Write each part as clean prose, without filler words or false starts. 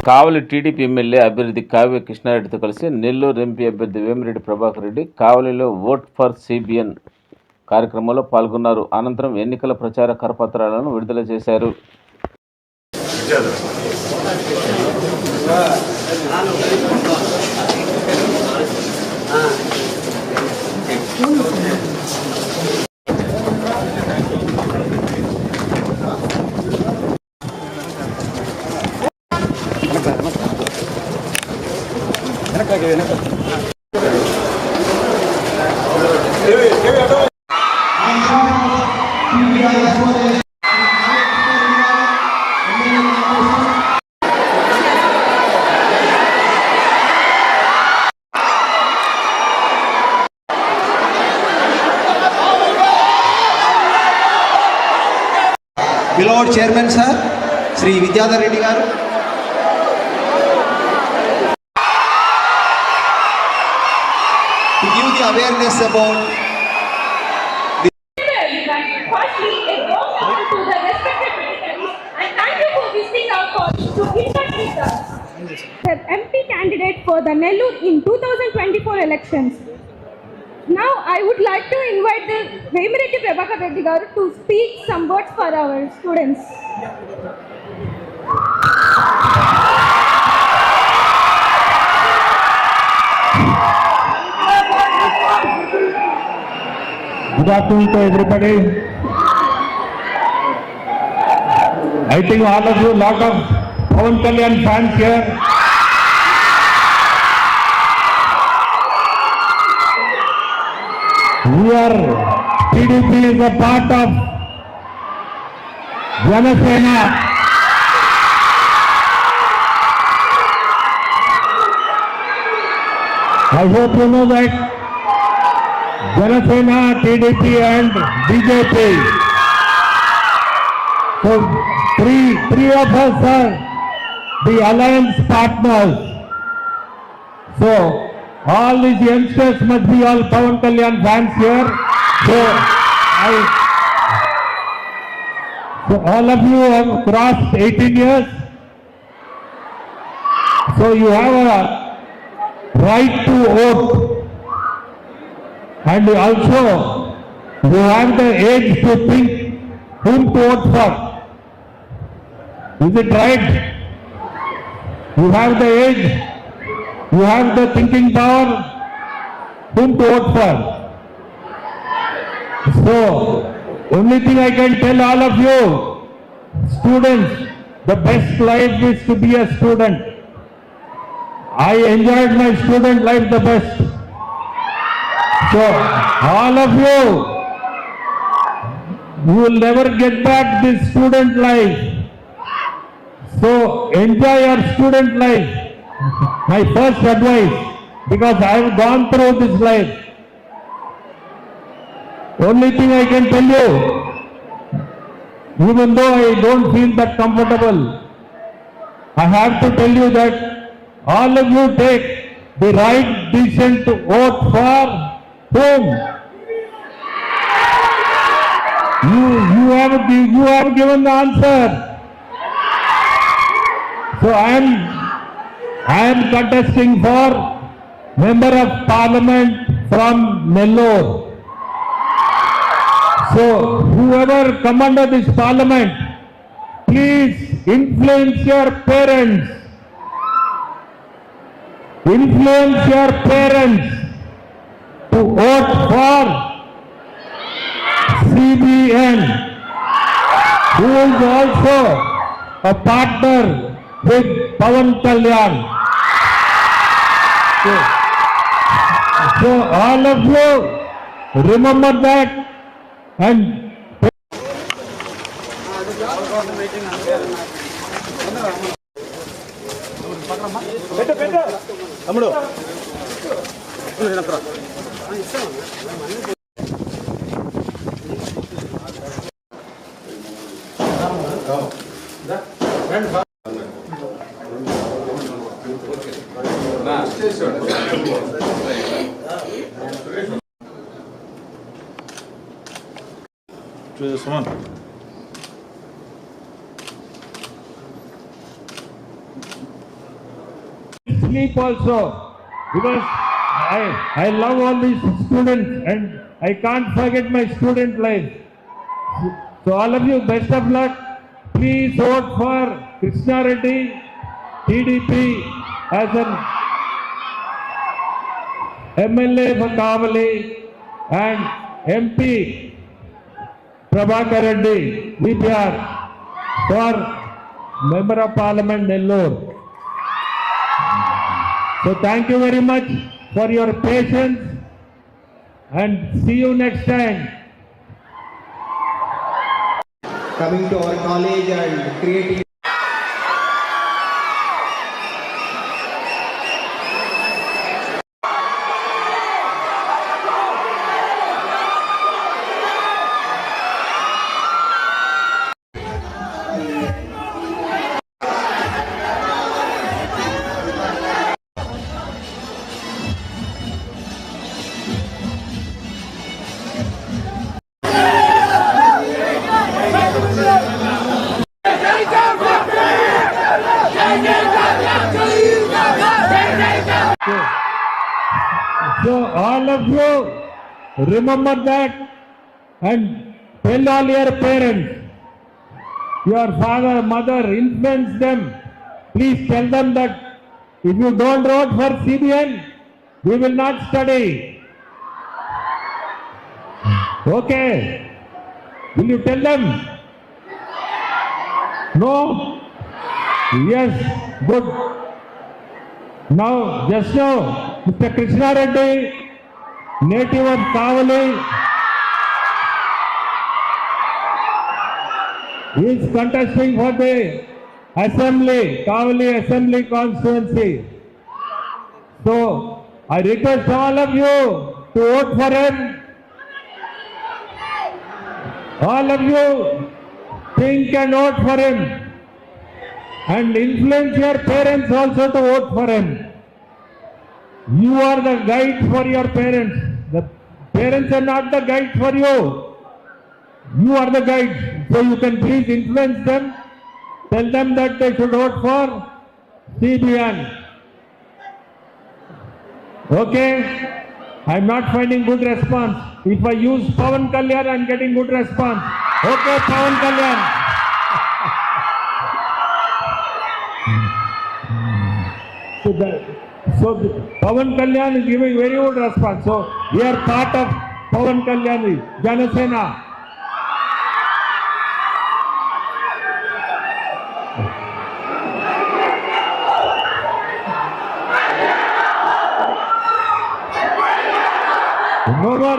కావలి TDP MLA అభ్యర్థి కావ్య కృష్ణారెడ్డితో కలిసి Nellore MP అభ్యర్థి వేమిరెడ్డి ప్రభాకర్ రెడ్డి కావలిలో ఓట్ ఫర్ సిబిఎన్ కార్యక్రమంలో పాల్గొన్నారు. అనంతరం ఎన్నికల ప్రచార కరపత్రాలను విడుదల చేశారు. Beloved Chairman Sir, Sri Vidyadhar Reddy garu. To give the awareness about firstly, a warm welcome to the respected visitors and thank you for visiting our college to interact with us. The MP candidate for the Nellore in 2024 elections. Now I would like to invite the Vemireti Prabhakar Reddy garu to speak some words for our students. Good afternoon to everybody. I think all of you, lot of Pawan Kalyan fans here. We are, TDP is a part of Janasena. I hope you know that Janasena, TDP and BJP. So three of us are the alliance partners. So all these youngsters must be all Pawan Kalyan fans here. So all of you have crossed 18 years. So you have a right to vote. And also you have the age to think whom to vote for. Is it right? You have the age. You have the thinking power, whom to vote for. So, only thing I can tell all of you, students, the best life is to be a student. I enjoyed my student life the best. So, all of you, you will never get back this student life. So, enjoy your student life. My first advice, because I have gone through this life. Only thing I can tell you, even though I don't feel that comfortable, I have to tell you that all of you take the right decision to vote for whom? You have given the answer. So I am contesting for Member of Parliament from Nellore. So whoever come under this Parliament, please influence your parents. Influence your parents to vote for CBN, who is also a partner with Pawan Kalyan. So all of you remember that and Suman. sleep also, because I love all these students and I can't forget my student life. So all of you, best of luck. Please vote for Krishna Reddy, TDP as an MLA for Kavali and MP Prabhakar Reddy, VPR, for Member of Parliament Nellore. So thank you very much for your patience and see you next time. Coming to our college and creating So all of you remember that and tell all your parents, your father, mother, influence them. Please tell them that if you don't vote for CBN, we will not study. Okay. Will you tell them? No? Yes. Good. Now, just now, Mr. Krishna Reddy, native of Kavali, is contesting for the Assembly, Kavali Assembly constituency. So, I request all of you to vote for him. All of you think and vote for him. And influence your parents also to vote for him. You are the guide for your parents. The parents are not the guide for you. You are the guide. So you can please influence them. Tell them that they should vote for CBN. Okay? I am not finding good response. If I use Pawan Kalyan, I am getting good response. Okay, Pawan Kalyan. So Pawan Kalyan is giving very good response. So we are part of Pawan Kalyan, Janasena.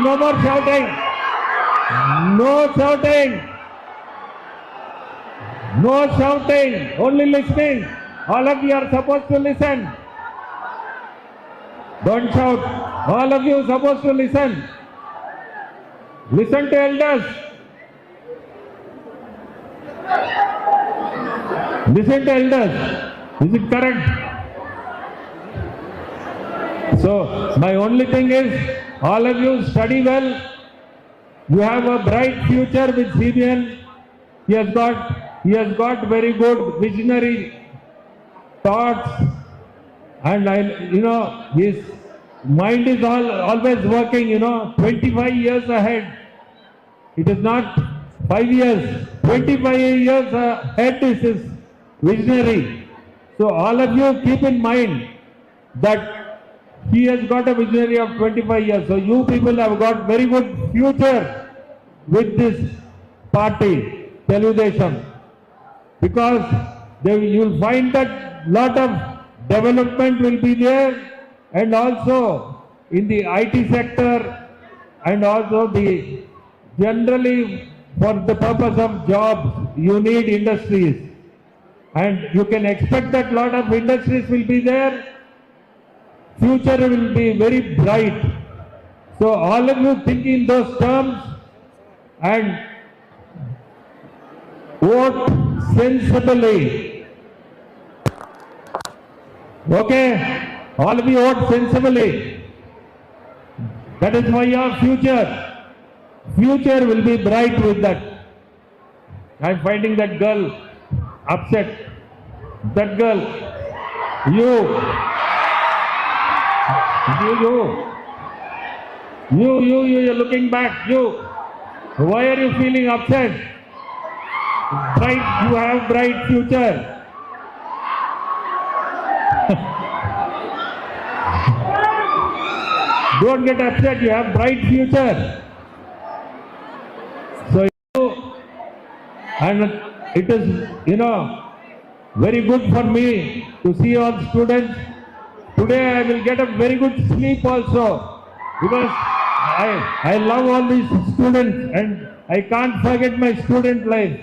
No more shouting. No shouting. No shouting. Only listening. All of you are supposed to listen. Don't shout. All of you are supposed to listen. Listen to elders. Listen to elders. Is it correct? So, my only thing is, all of you study well. You have a bright future with CBN. He has got very good visionary thoughts, and his mind is always working, 25 years ahead. It is not 5 years, 25 years ahead is his visionary. So all of you keep in mind that he has got a visionary of 25 years. So you people have got very good future with this party, Teludesham, because you will find that lot of development will be there, and also in the IT sector, and also generally for the purpose of jobs, you need industries, and you can expect that lot of industries will be there. Future will be very bright. So all of you think in those terms and vote sensibly. Okay? All of you vote sensibly. That is why your future will be bright with that. I am finding that girl upset. That girl, you You're looking back. Why are you feeling upset? You have bright future. Don't get upset. You have bright future. So and it is, very good for me to see all students. Today I will get a very good sleep also, because I love all these students and I can't forget my student life.